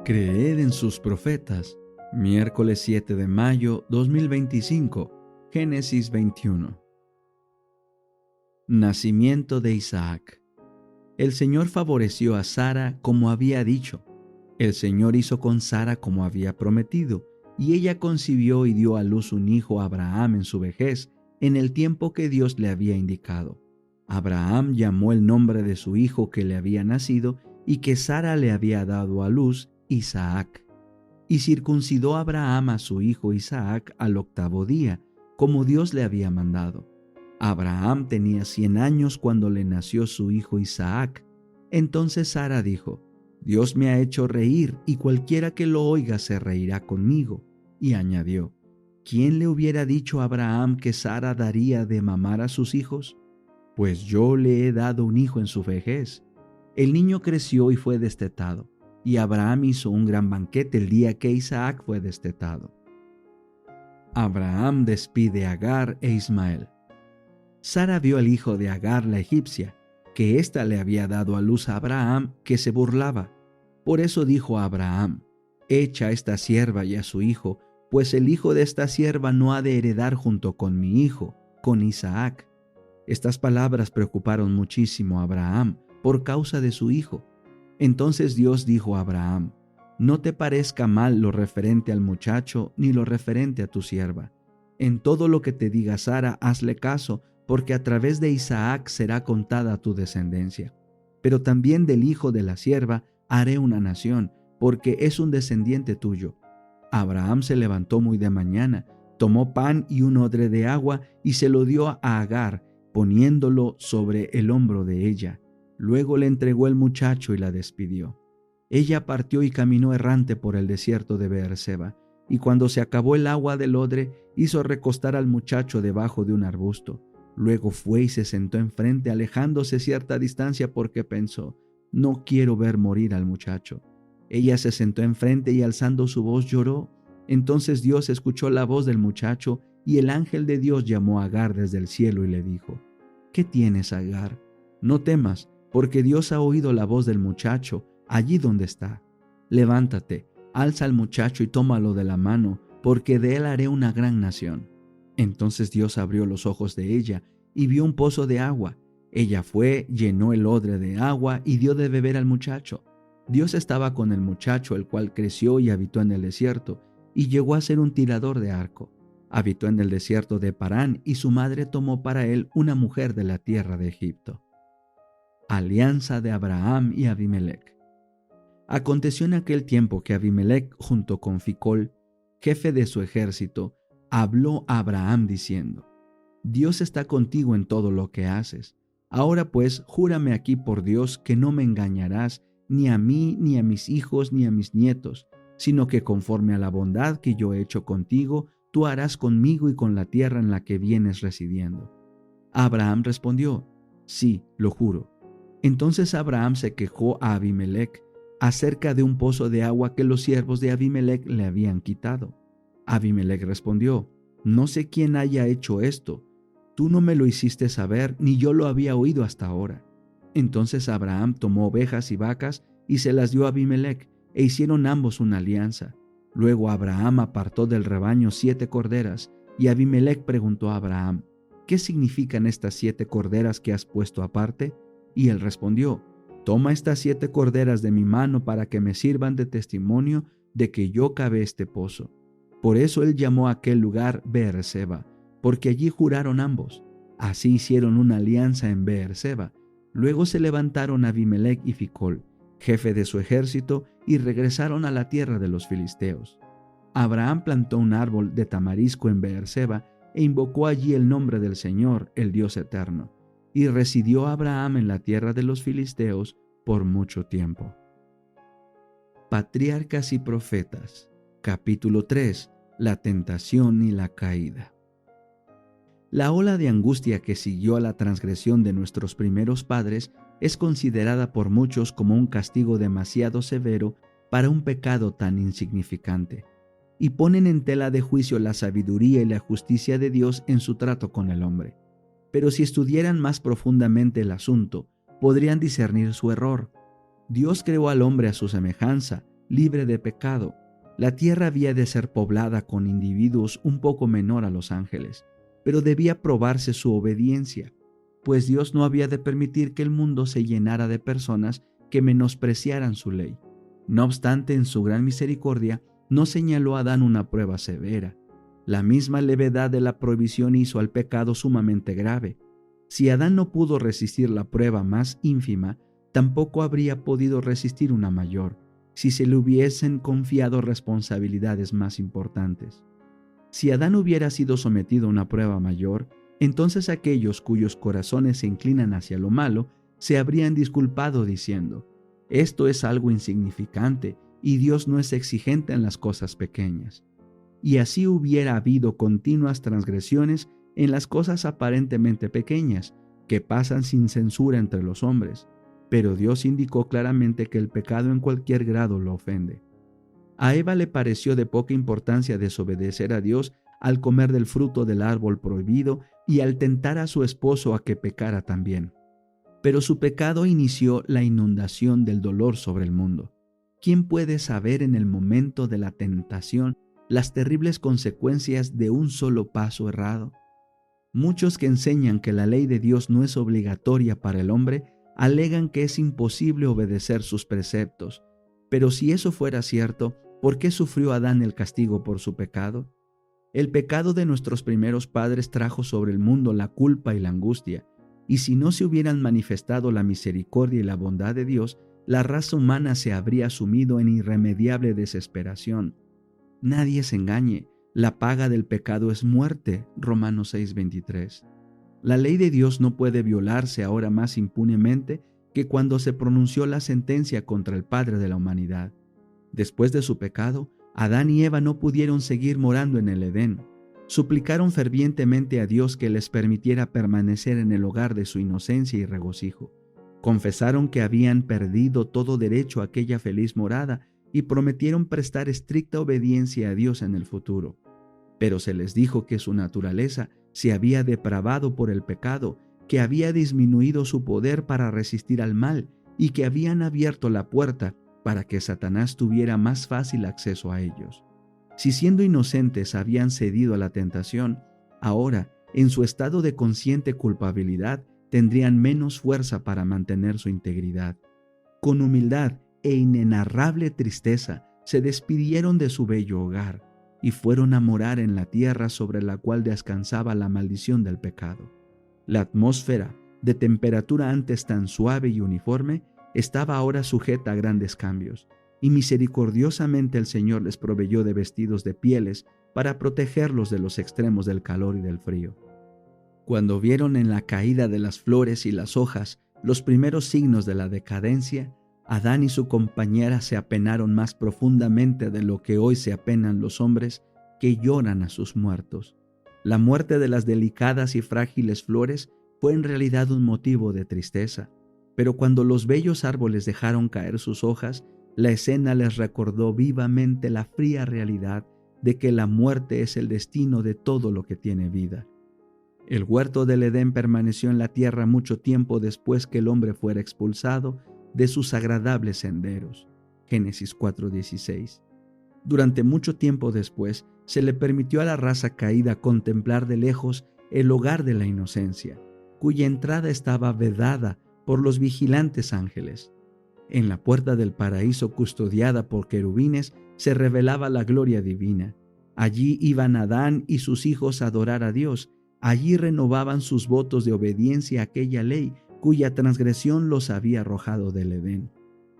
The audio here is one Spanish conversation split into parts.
Creed en sus profetas. Miércoles 7 de mayo 2025. Génesis 21. Nacimiento de Isaac. El Señor favoreció a Sara como había dicho. El Señor hizo con Sara como había prometido, y ella concibió y dio a luz un hijo a Abraham en su vejez, en el tiempo que Dios le había indicado. Abraham llamó el nombre de su hijo que le había nacido y que Sara le había dado a luz, Isaac. Y circuncidó Abraham a su hijo Isaac al 8º día, como Dios le había mandado. Abraham tenía 100 años cuando le nació su hijo Isaac. Entonces Sara dijo: Dios me ha hecho reír, y cualquiera que lo oiga se reirá conmigo. Y añadió: ¿Quién le hubiera dicho a Abraham que Sara daría de mamar a sus hijos? Pues yo le he dado un hijo en su vejez. El niño creció y fue destetado, y Abraham hizo un gran banquete el día que Isaac fue destetado. Abraham despide a Agar e Ismael. Sara vio al hijo de Agar la egipcia, que ésta le había dado a luz a Abraham, que se burlaba. Por eso dijo a Abraham: Echa a esta sierva y a su hijo, pues el hijo de esta sierva no ha de heredar junto con mi hijo, con Isaac. Estas palabras preocuparon muchísimo a Abraham por causa de su hijo. Entonces Dios dijo a Abraham: No te parezca mal lo referente al muchacho ni lo referente a tu sierva. En todo lo que te diga Sara, hazle caso, porque a través de Isaac será contada tu descendencia. Pero también del hijo de la sierva haré una nación, porque es un descendiente tuyo. Abraham se levantó muy de mañana, tomó pan y un odre de agua y se lo dio a Agar, poniéndolo sobre el hombro de ella. Luego le entregó el muchacho y la despidió. Ella partió y caminó errante por el desierto de Beerseba, y cuando se acabó el agua del odre, hizo recostar al muchacho debajo de un arbusto. Luego fue y se sentó enfrente, alejándose cierta distancia, porque pensó: No quiero ver morir al muchacho. Ella se sentó enfrente y alzando su voz lloró. Entonces Dios escuchó la voz del muchacho, y el ángel de Dios llamó a Agar desde el cielo y le dijo: ¿Qué tienes, Agar? No temas, porque Dios ha oído la voz del muchacho allí donde está. Levántate, alza al muchacho y tómalo de la mano, porque de él haré una gran nación. Entonces Dios abrió los ojos de ella y vio un pozo de agua. Ella fue, llenó el odre de agua y dio de beber al muchacho. Dios estaba con el muchacho, el cual creció y habitó en el desierto, y llegó a ser un tirador de arco. Habitó en el desierto de Parán, y su madre tomó para él una mujer de la tierra de Egipto. Alianza de Abraham y Abimelec. Aconteció en aquel tiempo que Abimelec, junto con Ficol, jefe de su ejército, habló a Abraham diciendo: Dios está contigo en todo lo que haces. Ahora pues, júrame aquí por Dios que no me engañarás, ni a mí, ni a mis hijos, ni a mis nietos, sino que conforme a la bondad que yo he hecho contigo, tú harás conmigo y con la tierra en la que vienes residiendo. Abraham respondió: Sí, lo juro. Entonces Abraham se quejó a Abimelec acerca de un pozo de agua que los siervos de Abimelec le habían quitado. Abimelec respondió: No sé quién haya hecho esto. Tú no me lo hiciste saber, ni yo lo había oído hasta ahora. Entonces Abraham tomó ovejas y vacas y se las dio a Abimelec, e hicieron ambos una alianza. Luego Abraham apartó del rebaño 7 corderas, y Abimelec preguntó a Abraham: ¿Qué significan estas 7 corderas que has puesto aparte? Y él respondió: Toma estas 7 corderas de mi mano para que me sirvan de testimonio de que yo cavé este pozo. Por eso él llamó a aquel lugar Beerseba, porque allí juraron ambos. Así hicieron una alianza en Beerseba. Luego se levantaron Abimelec y Ficol, jefe de su ejército, y regresaron a la tierra de los filisteos. Abraham plantó un árbol de tamarisco en Beerseba e invocó allí el nombre del Señor, el Dios eterno. Y residió Abraham en la tierra de los filisteos por mucho tiempo. Patriarcas y profetas. Capítulo 3. La tentación y la caída. La ola de angustia que siguió a la transgresión de nuestros primeros padres es considerada por muchos como un castigo demasiado severo para un pecado tan insignificante, y ponen en tela de juicio la sabiduría y la justicia de Dios en su trato con el hombre. Pero si estudiaran más profundamente el asunto, podrían discernir su error. Dios creó al hombre a su semejanza, libre de pecado. La tierra había de ser poblada con individuos un poco menor a los ángeles, pero debía probarse su obediencia, pues Dios no había de permitir que el mundo se llenara de personas que menospreciaran su ley. No obstante, en su gran misericordia, no señaló a Adán una prueba severa. La misma levedad de la prohibición hizo al pecado sumamente grave. Si Adán no pudo resistir la prueba más ínfima, tampoco habría podido resistir una mayor, si se le hubiesen confiado responsabilidades más importantes. Si Adán hubiera sido sometido a una prueba mayor, entonces aquellos cuyos corazones se inclinan hacia lo malo se habrían disculpado diciendo: esto es algo insignificante y Dios no es exigente en las cosas pequeñas. Y así hubiera habido continuas transgresiones en las cosas aparentemente pequeñas, que pasan sin censura entre los hombres, pero Dios indicó claramente que el pecado en cualquier grado lo ofende. A Eva le pareció de poca importancia desobedecer a Dios al comer del fruto del árbol prohibido y al tentar a su esposo a que pecara también. Pero su pecado inició la inundación del dolor sobre el mundo. ¿Quién puede saber en el momento de la tentación las terribles consecuencias de un solo paso errado? Muchos que enseñan que la ley de Dios no es obligatoria para el hombre alegan que es imposible obedecer sus preceptos. Pero si eso fuera cierto, ¿por qué sufrió Adán el castigo por su pecado? El pecado de nuestros primeros padres trajo sobre el mundo la culpa y la angustia, y si no se hubieran manifestado la misericordia y la bondad de Dios, la raza humana se habría sumido en irremediable desesperación. Nadie se engañe, la paga del pecado es muerte, Romanos 6:23. La ley de Dios no puede violarse ahora más impunemente que cuando se pronunció la sentencia contra el padre de la humanidad. Después de su pecado, Adán y Eva no pudieron seguir morando en el Edén. Suplicaron fervientemente a Dios que les permitiera permanecer en el hogar de su inocencia y regocijo. Confesaron que habían perdido todo derecho a aquella feliz morada y prometieron prestar estricta obediencia a Dios en el futuro. Pero se les dijo que su naturaleza se había depravado por el pecado, que había disminuido su poder para resistir al mal y que habían abierto la puerta para que Satanás tuviera más fácil acceso a ellos. Si siendo inocentes habían cedido a la tentación, ahora, en su estado de consciente culpabilidad, tendrían menos fuerza para mantener su integridad. Con humildad e inenarrable tristeza se despidieron de su bello hogar y fueron a morar en la tierra sobre la cual descansaba la maldición del pecado. La atmósfera, de temperatura antes tan suave y uniforme, estaba ahora sujeta a grandes cambios, y misericordiosamente el Señor les proveyó de vestidos de pieles para protegerlos de los extremos del calor y del frío. Cuando vieron en la caída de las flores y las hojas los primeros signos de la decadencia, Adán y su compañera se apenaron más profundamente de lo que hoy se apenan los hombres que lloran a sus muertos. La muerte de las delicadas y frágiles flores fue en realidad un motivo de tristeza, pero cuando los bellos árboles dejaron caer sus hojas, la escena les recordó vivamente la fría realidad de que la muerte es el destino de todo lo que tiene vida. El huerto del Edén permaneció en la tierra mucho tiempo después que el hombre fuera expulsado de sus agradables senderos. Génesis 4:16. Durante mucho tiempo después, se le permitió a la raza caída contemplar de lejos el hogar de la inocencia, cuya entrada estaba vedada por los vigilantes ángeles. En la puerta del paraíso, custodiada por querubines, se revelaba la gloria divina. Allí iban Adán y sus hijos a adorar a Dios. Allí renovaban sus votos de obediencia a aquella ley cuya transgresión los había arrojado del Edén.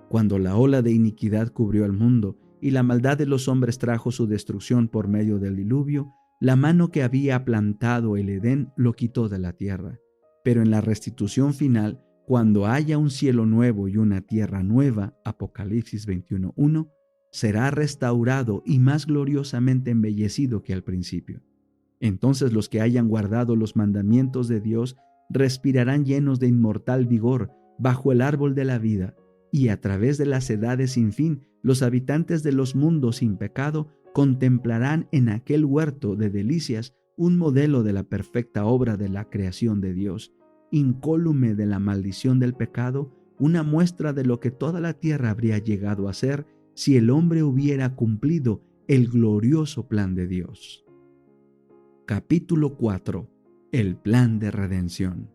Cuando la ola de iniquidad cubrió al mundo y la maldad de los hombres trajo su destrucción por medio del diluvio, la mano que había plantado el Edén lo quitó de la tierra. Pero en la restitución final, cuando haya un cielo nuevo y una tierra nueva, Apocalipsis 21:1, será restaurado y más gloriosamente embellecido que al principio. Entonces los que hayan guardado los mandamientos de Dios respirarán llenos de inmortal vigor bajo el árbol de la vida, y a través de las edades sin fin, los habitantes de los mundos sin pecado contemplarán en aquel huerto de delicias un modelo de la perfecta obra de la creación de Dios, incólume de la maldición del pecado, una muestra de lo que toda la tierra habría llegado a ser si el hombre hubiera cumplido el glorioso plan de Dios. Capítulo 4. El plan de redención.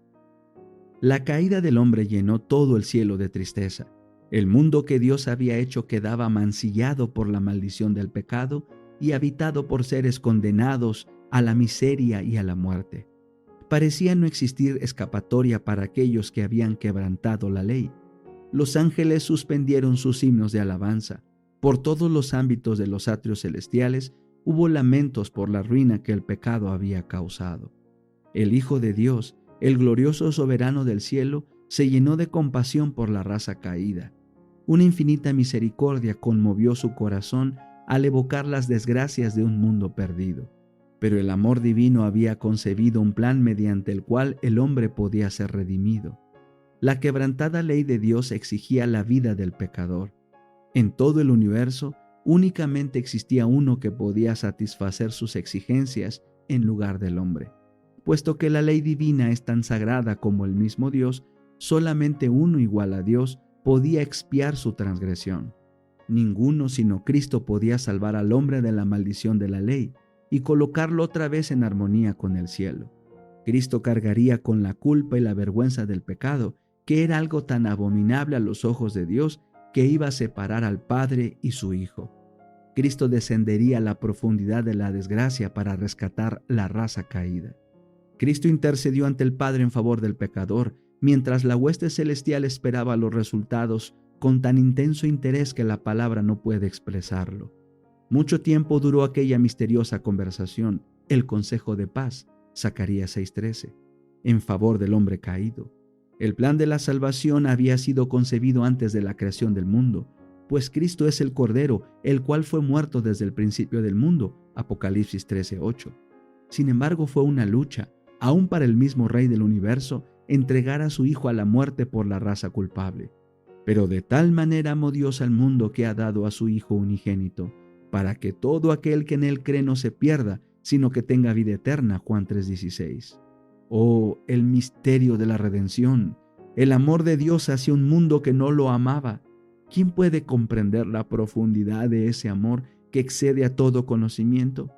La caída del hombre llenó todo el cielo de tristeza. El mundo que Dios había hecho quedaba mancillado por la maldición del pecado y habitado por seres condenados a la miseria y a la muerte. Parecía no existir escapatoria para aquellos que habían quebrantado la ley. Los ángeles suspendieron sus himnos de alabanza. Por todos los ámbitos de los atrios celestiales hubo lamentos por la ruina que el pecado había causado. El Hijo de Dios, el glorioso soberano del cielo, se llenó de compasión por la raza caída. Una infinita misericordia conmovió su corazón al evocar las desgracias de un mundo perdido. Pero el amor divino había concebido un plan mediante el cual el hombre podía ser redimido. La quebrantada ley de Dios exigía la vida del pecador. En todo el universo, únicamente existía uno que podía satisfacer sus exigencias en lugar del hombre. Puesto que la ley divina es tan sagrada como el mismo Dios, solamente uno igual a Dios podía expiar su transgresión. Ninguno sino Cristo podía salvar al hombre de la maldición de la ley y colocarlo otra vez en armonía con el cielo. Cristo cargaría con la culpa y la vergüenza del pecado, que era algo tan abominable a los ojos de Dios que iba a separar al Padre y su Hijo. Cristo descendería a la profundidad de la desgracia para rescatar la raza caída. Cristo intercedió ante el Padre en favor del pecador, mientras la hueste celestial esperaba los resultados con tan intenso interés que la palabra no puede expresarlo. Mucho tiempo duró aquella misteriosa conversación, el consejo de paz, Zacarías 6:13, en favor del hombre caído. El plan de la salvación había sido concebido antes de la creación del mundo, pues Cristo es el Cordero, el cual fue muerto desde el principio del mundo, Apocalipsis 13:8. Sin embargo, fue una lucha, aún para el mismo Rey del universo, entregar a su Hijo a la muerte por la raza culpable. Pero de tal manera amó Dios al mundo que ha dado a su Hijo unigénito, para que todo aquel que en él cree no se pierda, sino que tenga vida eterna. Juan 3:16. Oh, el misterio de la redención, el amor de Dios hacia un mundo que no lo amaba. ¿Quién puede comprender la profundidad de ese amor que excede a todo conocimiento?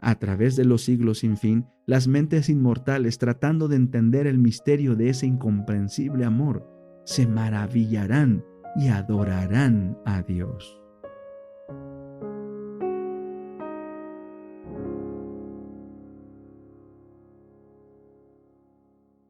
A través de los siglos sin fin, las mentes inmortales, tratando de entender el misterio de ese incomprensible amor, se maravillarán y adorarán a Dios.